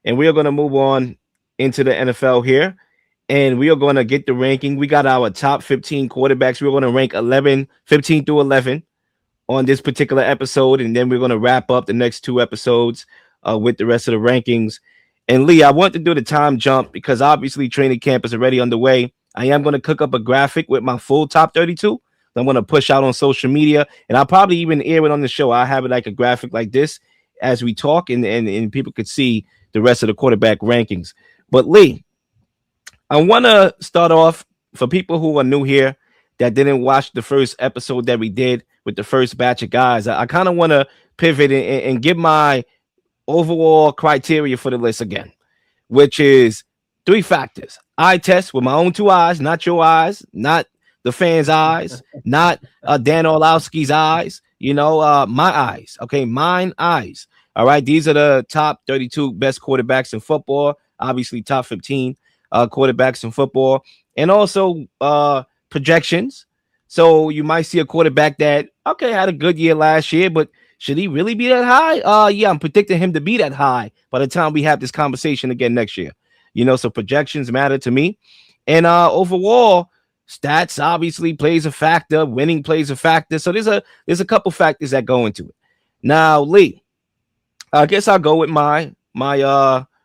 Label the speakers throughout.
Speaker 1: And we are going to move on into the NFL here. And we are going to get the ranking. We got our top 15 quarterbacks. We're going to rank 15 through 11 on this particular episode. And then we're going to wrap up the next two episodes with the rest of the rankings. And Lee, I want to do the time jump because obviously training camp is already underway. I am going to cook up a graphic with my full top 32. I'm going to push out on social media, and I'll probably even air it on the show. I'll have it like a graphic like this as we talk, and people could see the rest of the quarterback rankings. But Lee, I want to start off for people who are new here that didn't watch the first episode that we did with the first batch of guys. I kind of want to pivot and give my overall criteria for the list again, which is 3 factors. Eye test with my own 2 eyes, not your eyes, not the fans' eyes, not Dan Orlowski's eyes, my eyes. Okay, mine eyes. All right, these are the top 32 best quarterbacks in football, obviously top 15 quarterbacks in football, and also projections. So you might see a quarterback that, had a good year last year, but should he really be that high? Yeah, I'm predicting him to be that high by the time we have this conversation again next year. So projections matter to me. And overall, stats obviously plays a factor. Winning plays a factor. So there's a couple factors that go into it. Now, Lee, I guess I'll go with my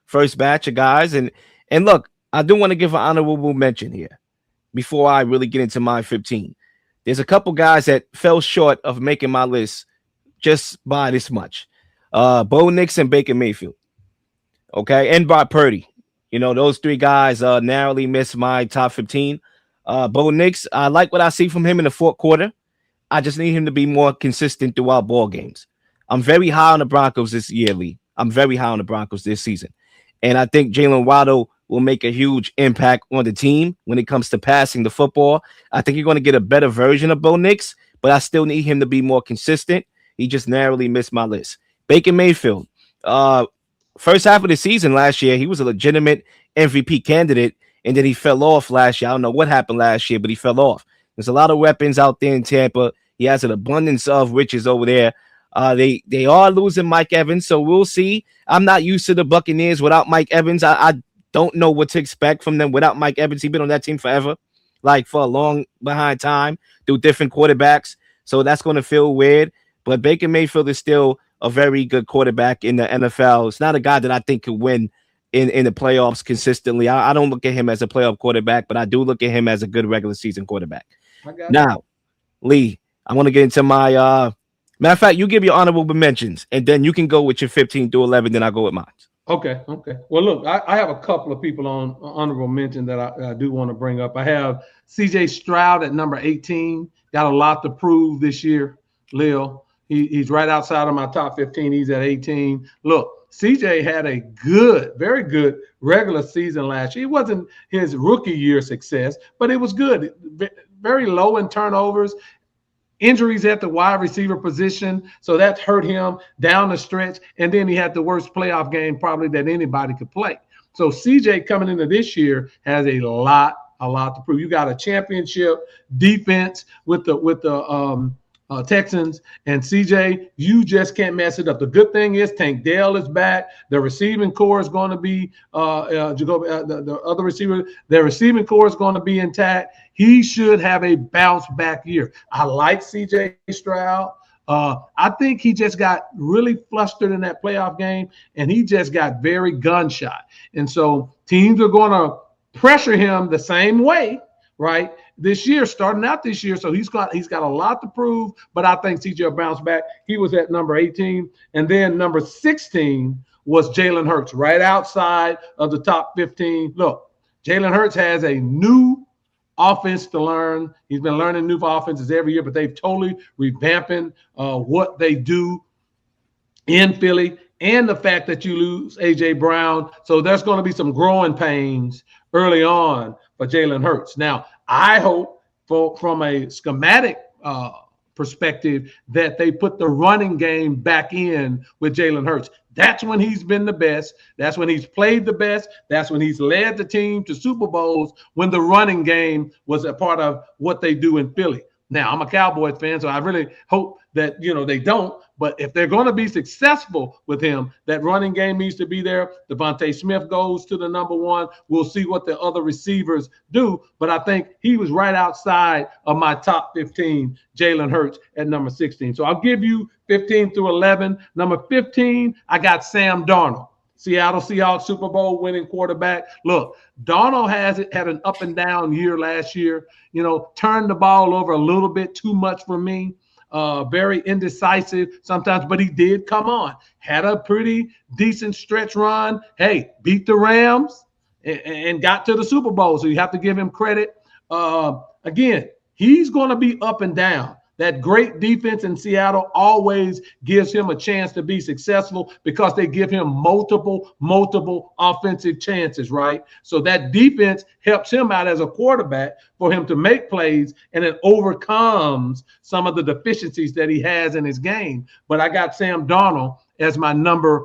Speaker 1: first batch of guys. And look, I do want to give an honorable mention here before I really get into my 15. There's a couple guys that fell short of making my list just by this much. Bo Nix and Baker Mayfield. Okay, and Brock Purdy. Those 3 guys narrowly missed my top 15. Bo Nix, I like what I see from him in the fourth quarter. I just need him to be more consistent throughout ball games. I'm very high on the Broncos this year, Lee. I'm very high on the Broncos this season. And I think Jalen Waddle will make a huge impact on the team when it comes to passing the football. I think you're going to get a better version of Bo Nix, but I still need him to be more consistent. He just narrowly missed my list. Baker Mayfield, first half of the season last year, he was a legitimate MVP candidate, and then he fell off last year. I don't know what happened last year, but he fell off. There's a lot of weapons out there in Tampa. He has an abundance of riches over there. They are losing Mike Evans, so we'll see. I'm not used to the Buccaneers without Mike Evans. I don't know what to expect from them without Mike Evans. He's been on that team forever, like for a long behind time through different quarterbacks. So that's going to feel weird. But Baker Mayfield is still a very good quarterback in the NFL. It's not a guy that I think could win in the playoffs consistently. I don't look at him as a playoff quarterback, but I do look at him as a good regular season quarterback. Now, Lee, I want to get into my matter of fact, you give your honorable mentions, and then you can go with your 15 through 11, then I'll go with mine.
Speaker 2: Okay. Well, look, I have a couple of people on honorable mention that I do want to bring up. I have C.J. Stroud at number 18. Got a lot to prove this year, Lil. He's right outside of my top 15. He's at 18. Look, CJ had a very good regular season last year. It wasn't his rookie year success, but it was good. Very low in turnovers, injuries at the wide receiver position. So that hurt him down the stretch. And then he had the worst playoff game probably that anybody could play. So CJ coming into this year has a lot to prove. You got a championship defense with the Texans, and CJ, you just can't mess it up. The good thing is Tank Dell is back. The receiving core is going to be the other receiver. Their receiving core is going to be intact. He should have a bounce back year. I like CJ Stroud. I think he just got really flustered in that playoff game, and he just got very gunshot. And so teams are going to pressure him the same way, right? This year, starting out this year. So he's got a lot to prove, but I think CJ will bounce back. He was at number 18. And then number 16 was Jalen Hurts, right outside of the top 15. Look, Jalen Hurts has a new offense to learn. He's been learning new offenses every year, but they've totally revamping what they do in Philly, and the fact that you lose A.J. Brown. So there's going to be some growing pains early on for Jalen Hurts. Now, I hope from a schematic perspective that they put the running game back in with Jalen Hurts. That's when he's been the best. That's when he's played the best. That's when he's led the team to Super Bowls, when the running game was a part of what they do in Philly. Now, I'm a Cowboys fan, so I really hope that, they don't. But if they're going to be successful with him, that running game needs to be there. Devontae Smith goes to the number one. We'll see what the other receivers do. But I think he was right outside of my top 15, Jalen Hurts at number 16. So I'll give you 15 through 11. Number 15, I got Sam Darnold. Seattle Seahawks Super Bowl winning quarterback. Look, Darnold had an up and down year last year. Turned the ball over a little bit too much for me. Very indecisive sometimes, but he did come on. Had a pretty decent stretch run. Hey, beat the Rams and got to the Super Bowl. So you have to give him credit. Again, he's going to be up and down. That great defense in Seattle always gives him a chance to be successful because they give him multiple offensive chances, right? So that defense helps him out as a quarterback for him to make plays, and it overcomes some of the deficiencies that he has in his game. But I got Sam Darnold as my number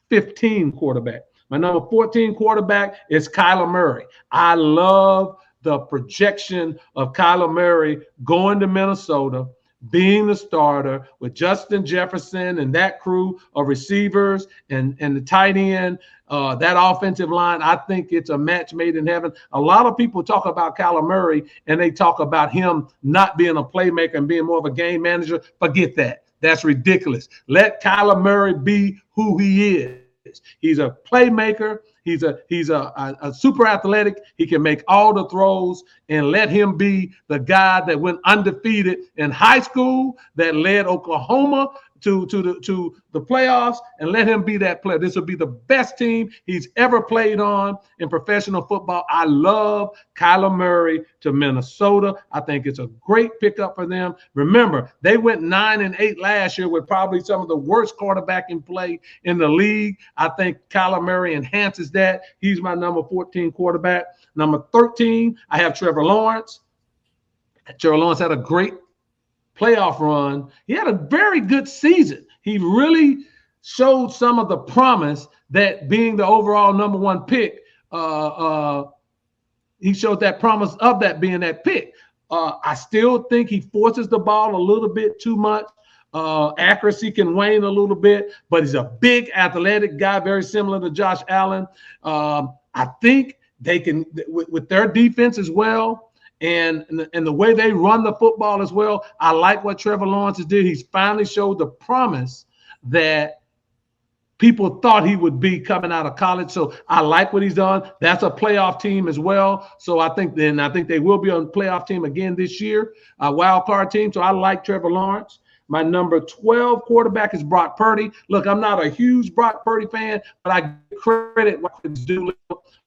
Speaker 2: 15 quarterback. My number 14 quarterback is Kyler Murray. I love the projection of Kyler Murray going to Minnesota, being the starter with Justin Jefferson and that crew of receivers and the tight end, that offensive line. I think it's a match made in heaven. A lot of people talk about Kyler Murray and they talk about him not being a playmaker and being more of a game manager. Forget that. That's ridiculous. Let Kyler Murray be who he is. He's a playmaker. He's a super athletic. He can make all the throws, and let him be the guy that went undefeated in high school, that led Oklahoma to the playoffs, and let him be that player. This will be the best team he's ever played on in professional football. I love Kyler Murray to Minnesota. I think it's a great pickup for them. Remember, they went 9-8 last year with probably some of the worst quarterbacking play in the league. I think Kyler Murray enhances that. He's my number 14 quarterback. Number 13, I have Trevor Lawrence. Trevor Lawrence had a great playoff run. He had a very good season. He really showed some of the promise that being the overall number one pick, he showed that promise of that being that pick. I still think he forces the ball a little bit too much. Accuracy can wane a little bit, but he's a big athletic guy, very similar to Josh Allen. I think they can, with their defense as well, and the way they run the football as well. I like what Trevor Lawrence did. He's finally showed the promise that people thought he would be coming out of college. So I like what he's done. That's a playoff team as well. So I think they will be on the playoff team again this year, a wild card team. So I like Trevor Lawrence. My number 12 quarterback is Brock Purdy. Look, I'm not a huge Brock Purdy fan, but I give credit what he's due.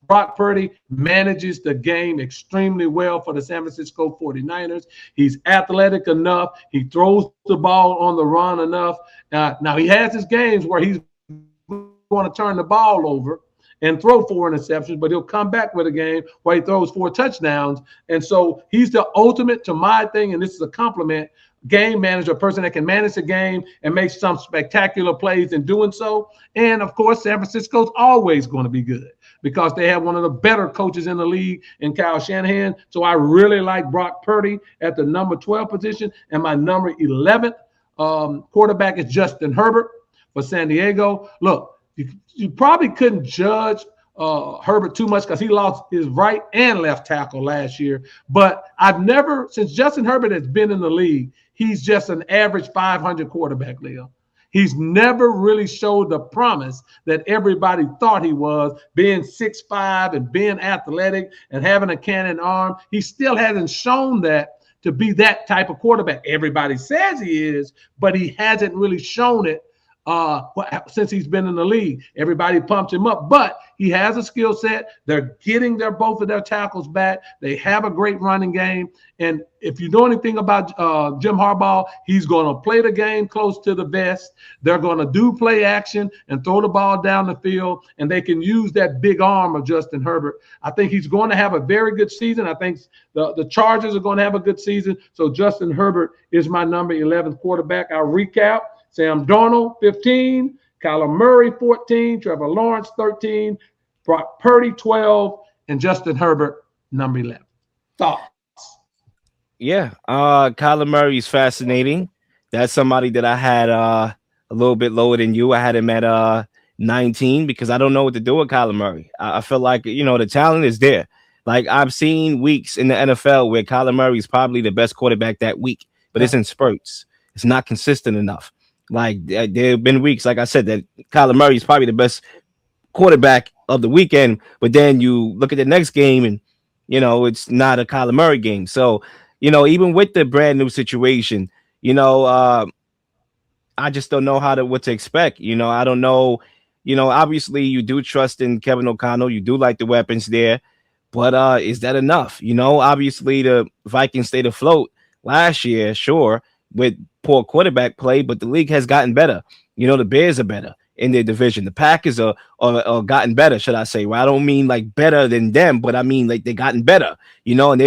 Speaker 2: Brock Purdy manages the game extremely well for the San Francisco 49ers. He's athletic enough. He throws the ball on the run enough. Now, he has his games where he's going to turn the ball over and throw 4 interceptions, but he'll come back with a game where he throws 4 touchdowns. And so he's the ultimate, to my thing, and this is a compliment, game manager, a person that can manage the game and make some spectacular plays in doing so. And, of course, San Francisco's always going to be good because they have one of the better coaches in the league in Kyle Shanahan. So I really like Brock Purdy at the number 12 position. And my number 11 quarterback is Justin Herbert for San Diego. Look, you probably couldn't judge Herbert too much because he lost his right and left tackle last year. But I've never, since Justin Herbert has been in the league, he's just an average 500 quarterback, Leo. He's never really showed the promise that everybody thought he was, being 6'5" and being athletic and having a cannon arm. He still hasn't shown that to be that type of quarterback. Everybody says he is, but he hasn't really shown it since he's been in the league. Everybody pumps him up, but he has a skill set. They're getting both of their tackles back. They have a great running game. And if you know anything about Jim Harbaugh, he's going to play the game close to the vest. They're going to do play action and throw the ball down the field, and they can use that big arm of Justin Herbert. I think he's going to have a very good season. I think the Chargers are going to have a good season. So Justin Herbert is my number 11 quarterback. I'll recap. Sam Darnold, 15, Kyler Murray, 14, Trevor Lawrence, 13, Brock Purdy, 12, and Justin Herbert, number 11. Thoughts?
Speaker 1: Yeah, Kyler Murray is fascinating. That's somebody that I had a little bit lower than you. I had him at 19 because I don't know what to do with Kyler Murray. I feel like the talent is there. Like I've seen weeks in the NFL where Kyler Murray is probably the best quarterback that week, but
Speaker 2: Yeah,
Speaker 1: it's in spurts. It's not consistent enough. Like there have been weeks, like I said, that Kyler Murray is probably the best quarterback of the weekend, but then you look at the next game and it's not a Kyler Murray game. So, even with the brand new situation, you know, uh, I just don't know what to expect. I don't know. Obviously you do trust in Kevin O'Connell. You do like the weapons there, but is that enough? Obviously the Vikings stayed afloat last year, sure, with poor quarterback play, but the league has gotten better. The Bears are better in their division. The Packers are gotten better, should I say? Well, I don't mean like better than them, but I mean like they gotten better. And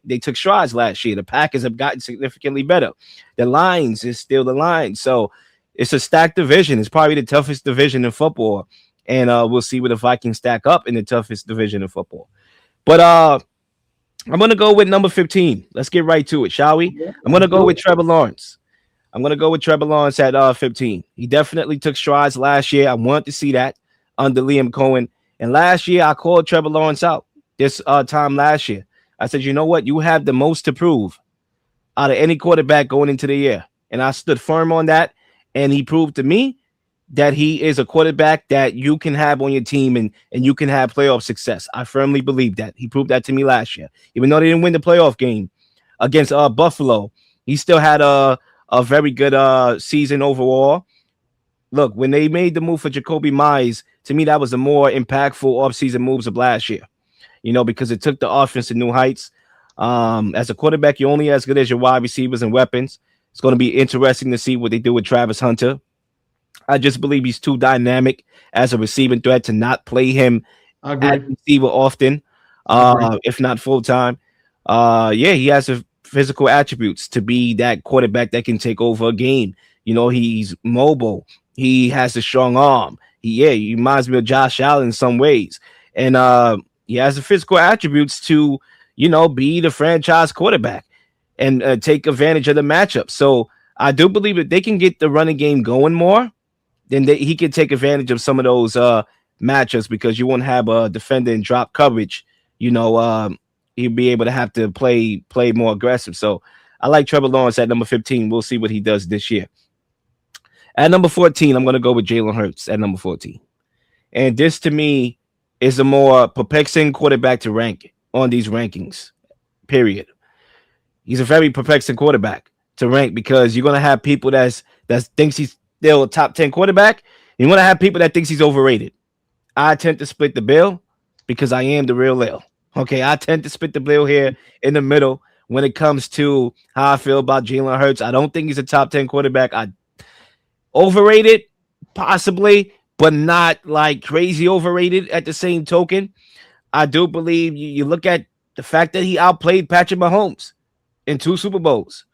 Speaker 1: they took strides last year. The Packers have gotten significantly better. The Lions is still the Lions. So it's a stacked division. It's probably the toughest division in football. And we'll see where the Vikings stack up in the toughest division in football. But I'm gonna go with number 15. Let's get right to it, shall we?
Speaker 2: yeah,
Speaker 1: I'm gonna
Speaker 2: let's
Speaker 1: go
Speaker 2: do
Speaker 1: with
Speaker 2: it.
Speaker 1: Trevor Lawrence. I'm gonna go with Trevor Lawrence at 15. He definitely took strides last year. I wanted to see that under Liam Cohen. And last year I called Trevor Lawrence out. This time last year, I said, you know what? You have the most to prove out of any quarterback going into the year. And I stood firm on that. And he proved to me that he is a quarterback that you can have on your team and you can have playoff success. I firmly believe that. He proved that to me last year. Even though they didn't win the playoff game against Buffalo, he still had a very good season overall. Look, when they made the move for Jacoby Myers, to me that was the more impactful offseason moves of last year. Because it took the offense to new heights. As a quarterback, you're only as good as your wide receivers and weapons. It's going to be interesting to see what they do with Travis Hunter. I just believe he's too dynamic as a receiving threat to not play him
Speaker 2: I
Speaker 1: at
Speaker 2: agree.
Speaker 1: receiver often,
Speaker 2: I agree.
Speaker 1: if not full time. Yeah, he has the physical attributes to be that quarterback that can take over a game. He's mobile. He has a strong arm. He reminds me of Josh Allen in some ways, and he has the physical attributes to be the franchise quarterback and take advantage of the matchup. So I do believe that they can get the running game going more, then he can take advantage of some of those matchups because you won't have a defender in drop coverage. He'll be able to have to play more aggressive. So I like Trevor Lawrence at number 15. We'll see what he does this year. At number 14, I'm going to go with Jalen Hurts at number 14. And this to me is a more perplexing quarterback to rank on these rankings, period. He's a very perplexing quarterback to rank because you're going to have people that thinks he's still a top 10 quarterback. You're going to have people that thinks he's overrated. I tend to split the bill because I am the real Lil. Okay, I tend to split the bill here in the middle when it comes to how I feel about Jalen Hurts. I don't think he's a top 10 quarterback. I overrated, possibly, but not like crazy overrated at the same token. I do believe you look at the fact that he outplayed Patrick Mahomes in 2 Super Bowls.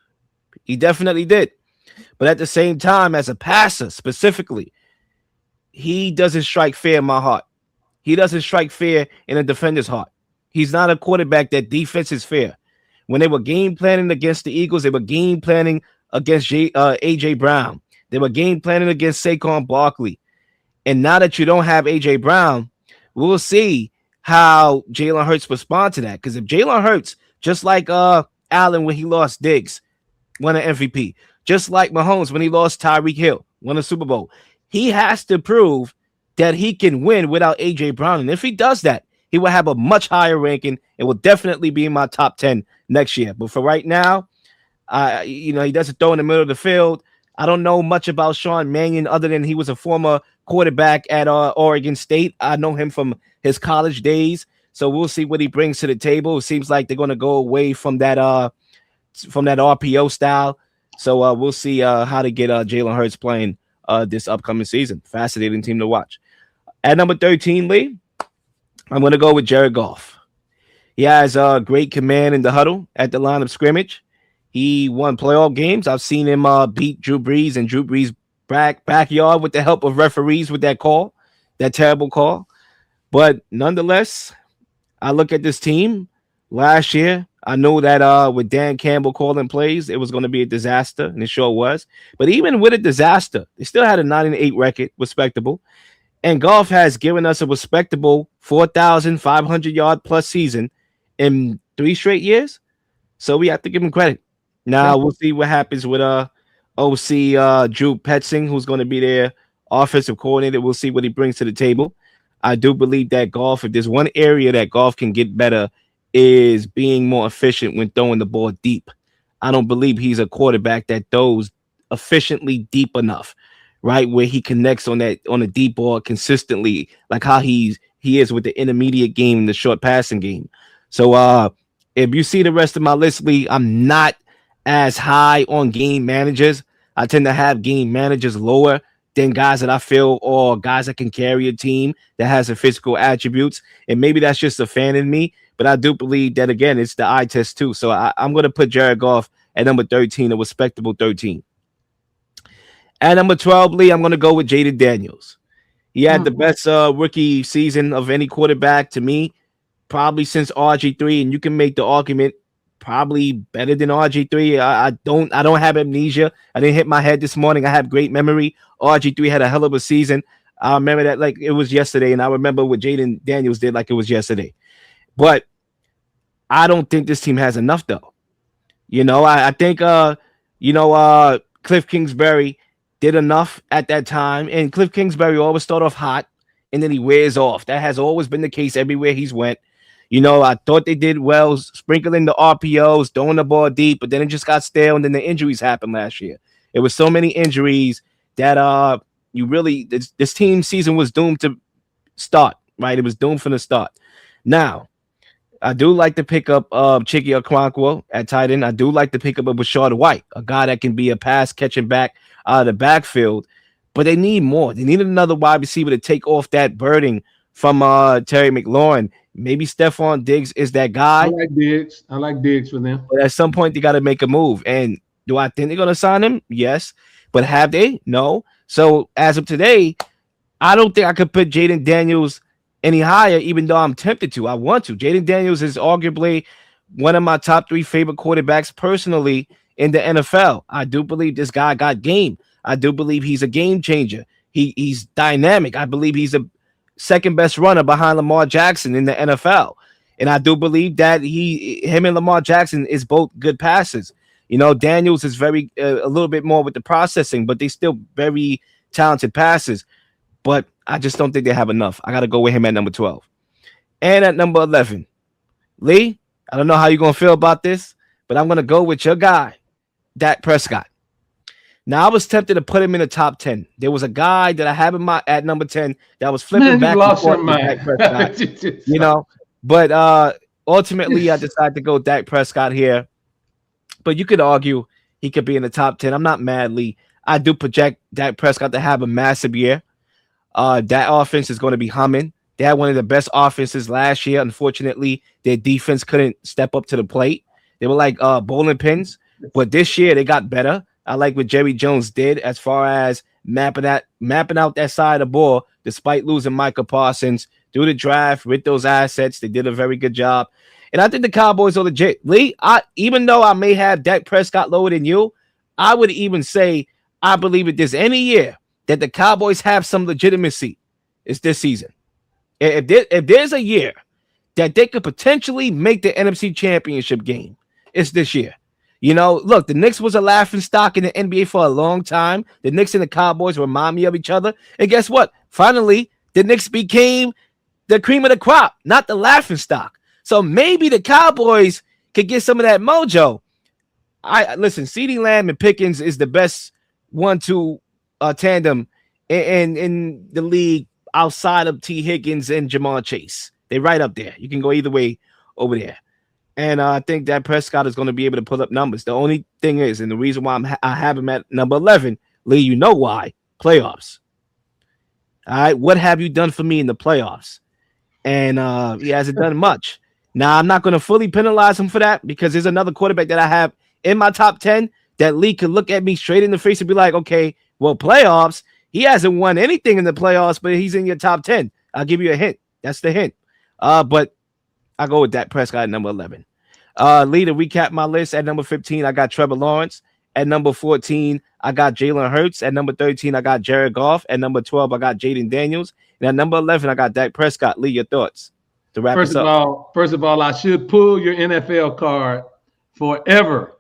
Speaker 1: He definitely did. But at the same time, as a passer specifically, he doesn't strike fear in my heart. He doesn't strike fear in a defender's heart. He's not a quarterback that defense is fair. When they were game planning against the Eagles, they were game planning against AJ Brown. They were game planning against Saquon Barkley. And now that you don't have AJ Brown, we'll see how Jalen Hurts respond to that. Because if Jalen Hurts, just like Allen when he lost Diggs, won an MVP, just like Mahomes when he lost Tyreek Hill, won a Super Bowl, he has to prove that he can win without AJ Brown. And if he does that, he will have a much higher ranking. It will definitely be in my top 10 next year. But for right now, he doesn't throw in the middle of the field. I don't know much about Sean Mannion other than he was a former quarterback at Oregon State. I know him from his college days. So we'll see what he brings to the table. It seems like they're going to go away from that RPO style. So we'll see how to get Jalen Hurts playing this upcoming season. Fascinating team to watch. At number 13, Lee, I'm going to go with Jared Goff. He has great command in the huddle at the line of scrimmage. He won playoff games. I've seen him beat Drew Brees and Drew Brees' backyard with the help of referees with that terrible call. But nonetheless, I look at this team last year. I know that with Dan Campbell calling plays, it was going to be a disaster, and it sure was. But even with a disaster, they still had a 9-8 record, respectable. And Goff has given us a respectable 4,500 yard plus season in 3 straight years. So we have to give him credit.
Speaker 2: Yeah.
Speaker 1: Now we'll see what happens with OC Drew Petzing, who's going to be their offensive coordinator. We'll see what he brings to the table. I do believe that Goff, if there's one area that Goff can get better, is being more efficient when throwing the ball deep. I don't believe he's a quarterback that throws efficiently deep enough, right? Where he connects on a deep ball consistently, like how he is with the intermediate game and the short passing game. So if you see the rest of my list, Lee, I'm not as high on game managers. I tend to have game managers lower than guys that I feel or guys that can carry a team that has the physical attributes. And maybe that's just a fan in me, but I do believe that, again, it's the eye test too. So I'm going to put Jared Goff at number 13, a respectable 13. At number 12, Lee, I'm going to go with Jaden Daniels. He had the best rookie season of any quarterback to me, probably since RG3, and you can make the argument probably better than RG3. I don't have amnesia. I didn't hit my head this morning. I have great memory. RG3 had a hell of a season. I remember that like it was yesterday, and I remember what Jaden Daniels did like it was yesterday. But I don't think this team has enough though. I think Cliff Kingsbury did enough at that time, and Cliff Kingsbury always start off hot and then he wears off. That has always been the case everywhere he's went. I thought they did well sprinkling the RPOs, throwing the ball deep, but then it just got stale, and then the injuries happened last year. It was so many injuries that this team season was doomed to start, right? It was doomed from the start. Now, I do like to pick up Chiki Okonkwo at tight end. I do like to pick up a Rashard White, a guy that can be a pass catching back out of the backfield. But they need more. They need another wide receiver to take off that burden from Terry McLaurin. Maybe Stephon Diggs is that guy.
Speaker 2: I like Diggs for them.
Speaker 1: But at some point, they got to make a move. And do I think they're going to sign him? Yes. But have they? No. So as of today, I don't think I could put Jaden Daniels any higher, even though I'm tempted to. I want to. Jaden Daniels is arguably one of my top 3 favorite quarterbacks personally in the NFL. I do believe this guy got game. I do believe he's a game changer. He's dynamic. I believe he's a second best runner behind Lamar Jackson in the NFL. And I do believe that him and Lamar Jackson is both good passers. Daniels is very a little bit more with the processing, but they still very talented passers. But I just don't think they have enough. I got to go with him at number 12. And at number 11, Lee, I don't know how you're going to feel about this, but I'm going to go with your guy, Dak Prescott. Now, I was tempted to put him in the top 10. There was a guy that I have at number 10 that was flipping back and forth with Dak Prescott. But ultimately, I decided to go Dak Prescott here. But you could argue he could be in the top 10. I'm not mad, Lee. I do project Dak Prescott to have a massive year. That offense is going to be humming. They had one of the best offenses last year. Unfortunately, their defense couldn't step up to the plate. They were like bowling pins. But this year, they got better. I like what Jerry Jones did as far as mapping out that side of the ball, despite losing Micah Parsons through the draft with those assets. They did a very good job. And I think the Cowboys are legit. Lee, even though I may have Dak Prescott lower than you, I would even say I believe if there's any year that the Cowboys have some legitimacy, it's this season. If there's a year that they could potentially make the NFC Championship game, it's this year. Look, the Knicks was a laughing stock in the NBA for a long time. The Knicks and the Cowboys remind me of each other. And guess what? Finally, the Knicks became the cream of the crop, not the laughing stock. So maybe the Cowboys could get some of that mojo. Listen, CeeDee Lamb and Pickens is the best 1-2 tandem in the league outside of T. Higgins and Jamar Chase. They're right up there. You can go either way over there. And I think that Prescott is going to be able to pull up numbers. The only thing is, and the reason why I have him at number 11, Lee, you know why? Playoffs. All right, what have you done for me in the playoffs? And he hasn't done much. Now, I'm not going to fully penalize him for that because there's another quarterback that I have in my top 10 that Lee could look at me straight in the face and be like, okay, well, playoffs, he hasn't won anything in the playoffs, but he's in your top 10. I'll give you a hint. That's the hint. But I go with Dak Prescott at number 11. Lee, to recap my list, at number 15, I got Trevor Lawrence. At number 14, I got Jalen Hurts. At number 13, I got Jared Goff. At number 12, I got Jaden Daniels. And at number 11, I got Dak Prescott. Lee, your thoughts to wrap us up?
Speaker 2: First of all, I should pull your NFL card forever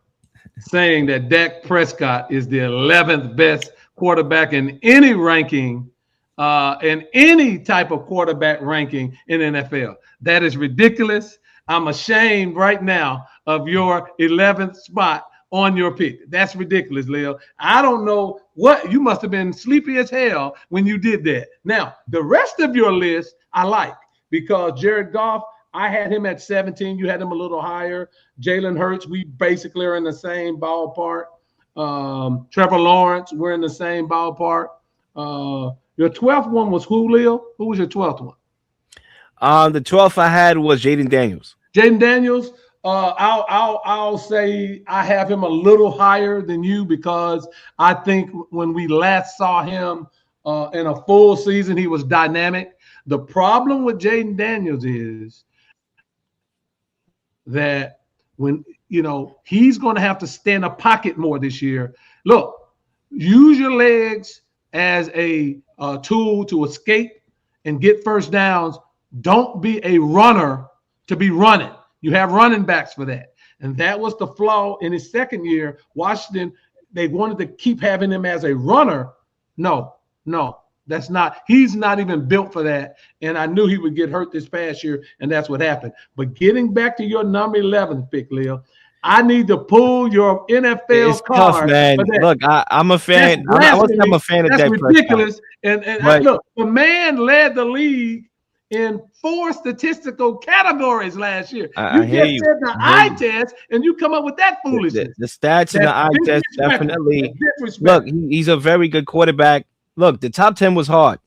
Speaker 2: saying that Dak Prescott is the 11th best quarterback in any ranking, in any type of quarterback ranking in NFL. That is ridiculous. I'm ashamed right now of your 11th spot on your pick. That's ridiculous, Leo. I don't know what you must have been sleepy as hell when you did that. Now, the rest of your list I like because Jared Goff, I had him at 17. You had him a little higher. Jalen Hurts, we basically are in the same ballpark. Trevor Lawrence, we're in the same ballpark. Your 12th one was who, Leo? Who was your 12th one?
Speaker 1: The 12th I had was Jaden Daniels.
Speaker 2: Jaden Daniels, I'll say I have him a little higher than you because I think when we last saw him in a full season, he was dynamic. The problem with Jaden Daniels is that when, he's going to have to stay in a pocket more this year. Look, use your legs as a tool to escape and get first downs. Don't be a runner to be running. You have running backs for that. And that was the flaw in his second year. Washington, they wanted to keep having him as a runner. No, that's not. He's not even built for that. And I knew he would get hurt this past year, and that's what happened. But getting back to your number 11 pick, Leo, I need to pull your NFL
Speaker 1: it's
Speaker 2: card.
Speaker 1: Tough, man. Look, I'm a fan. I'm a fan of
Speaker 2: That's
Speaker 1: Dak
Speaker 2: ridiculous.
Speaker 1: Prescott.
Speaker 2: And look, the man led the league in 4 statistical categories last year. You just said the eye test, and you come up with that foolishness.
Speaker 1: The stats in the eye test definitely. Look, he's a very good quarterback. Look, the top 10 was hard.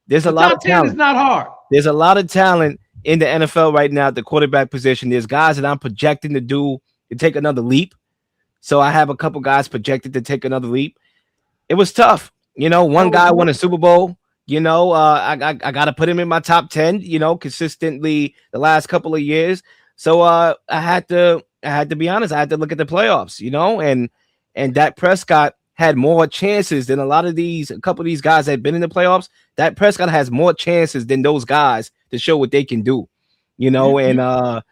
Speaker 1: There's a lot of talent.
Speaker 2: Top 10 is not hard.
Speaker 1: There's a lot of talent in the NFL right now at the quarterback position. There's guys that I'm projecting to take another leap. So I have a couple guys projected to take another leap. It was tough. One guy won a Super Bowl. I got to put him in my top 10, consistently the last couple of years. So I had to be honest. I had to look at the playoffs, and Dak Prescott had more chances than a couple of these guys that had been in the playoffs. Dak Prescott has more chances than those guys to show what they can do, and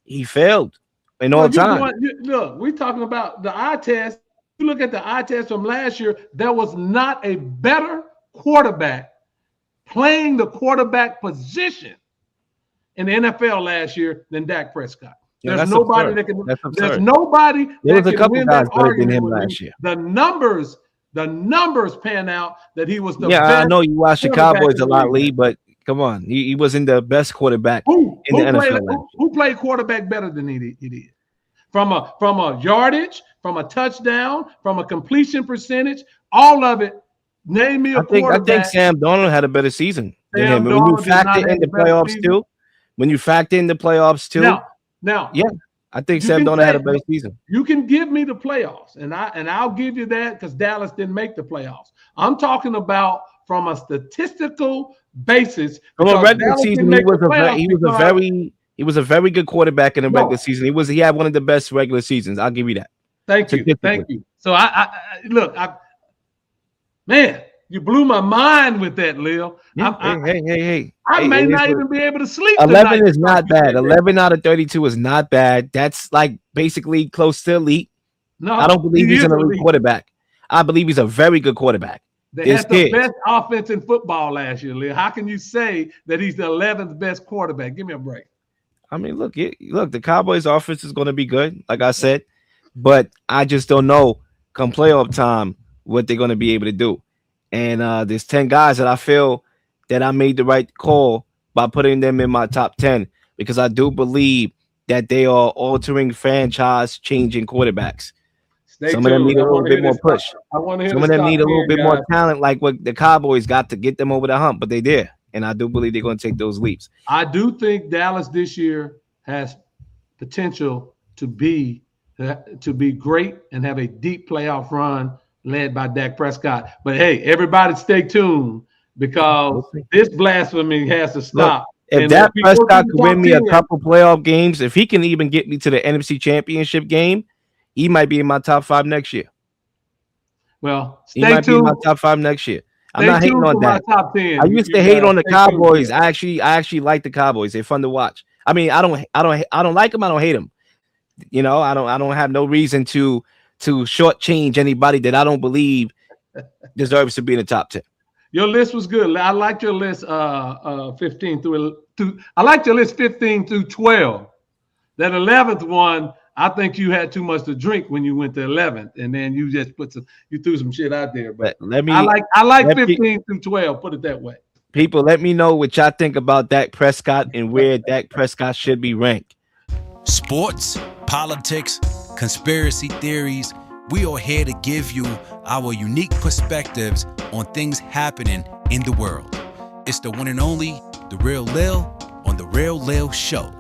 Speaker 1: he failed in all time.
Speaker 2: Look, we're talking about the eye test. You look at the eye test from last year, there was not a better quarterback playing the quarterback position in the NFL last year than Dak Prescott. There's nobody that can. There's nobody that can win that argument last year. The numbers pan out that he was the best.
Speaker 1: I know you watch the Cowboys a lot, Lee, but come on, he wasn't the best quarterback in the NFL.
Speaker 2: Who played quarterback better than he did? From a yardage, from a touchdown, from a completion percentage, all of it. Name me a quarterback.
Speaker 1: I think Sam Darnold had a better season than him. When you factor in the playoffs too,
Speaker 2: Now,
Speaker 1: I think Sam Darnold had a better season.
Speaker 2: You can give me the playoffs, and I'll give you that because Dallas didn't make the playoffs. I'm talking about from a statistical basis.
Speaker 1: From a regular season, he was a very good quarterback in the regular season. He had one of the best regular seasons. I'll give you that.
Speaker 2: Thank you. So man, you blew my mind with that, Leo.
Speaker 1: Hey.
Speaker 2: I may not even be able to sleep.
Speaker 1: 11 is not bad. 11 out of 32 is not bad. That's like basically close to elite. No, I don't believe he's an elite quarterback. I believe he's a very good quarterback.
Speaker 2: They had the best offense in football last year, Leo. How can you say that he's the 11th best quarterback? Give me a break.
Speaker 1: I mean, look, the Cowboys' offense is going to be good, like I said, but I just don't know come playoff time what they're going to be able to do. And there's 10 guys that I feel that I made the right call by putting them in my top 10 because I do believe that they are altering franchise-changing quarterbacks. Some of them need a little bit more push. Some of them need a little bit more talent, like what the Cowboys got to get them over the hump, but they did. And I do believe they're going to take those leaps.
Speaker 2: I do think Dallas this year has potential to be great and have a deep playoff run led by Dak Prescott. But hey, everybody stay tuned because this blasphemy has to stop.
Speaker 1: If
Speaker 2: And
Speaker 1: Dak
Speaker 2: if he goes to
Speaker 1: Prescott
Speaker 2: the
Speaker 1: could
Speaker 2: top
Speaker 1: win me a
Speaker 2: 10,
Speaker 1: couple playoff games, if he can even get me to the NFC Championship game, he might be in my top 5 next year.
Speaker 2: well,
Speaker 1: He
Speaker 2: stay
Speaker 1: might be in my
Speaker 2: tuned.
Speaker 1: top 5 next year. I'm
Speaker 2: Stay
Speaker 1: not hating
Speaker 2: tuned
Speaker 1: on
Speaker 2: for my
Speaker 1: Dak.
Speaker 2: top
Speaker 1: I
Speaker 2: 10.
Speaker 1: used
Speaker 2: You
Speaker 1: to hate
Speaker 2: guys
Speaker 1: on the
Speaker 2: stay tuned for
Speaker 1: Cowboys.
Speaker 2: that.
Speaker 1: I actually like the Cowboys. They're fun to watch. I mean, I don't like them. I don't hate them. You know, I don't have no reason to shortchange anybody that I don't believe deserves to be in the top 10.
Speaker 2: Your list was good. I liked your list 15 through I liked your list 15 through 12. That 11th one, I think you had too much to drink when you went to 11th, and then you just you threw some shit out there. But I like
Speaker 1: Let
Speaker 2: 15 through 12. Put it that way.
Speaker 1: people let me know what y'all think about Dak Prescott and where Dak Prescott should be ranked.
Speaker 3: Sports, politics, conspiracy theories. We are here to give you our unique perspectives on things happening in the world. It's the one and only, The Real Lil on The Real Lil Show.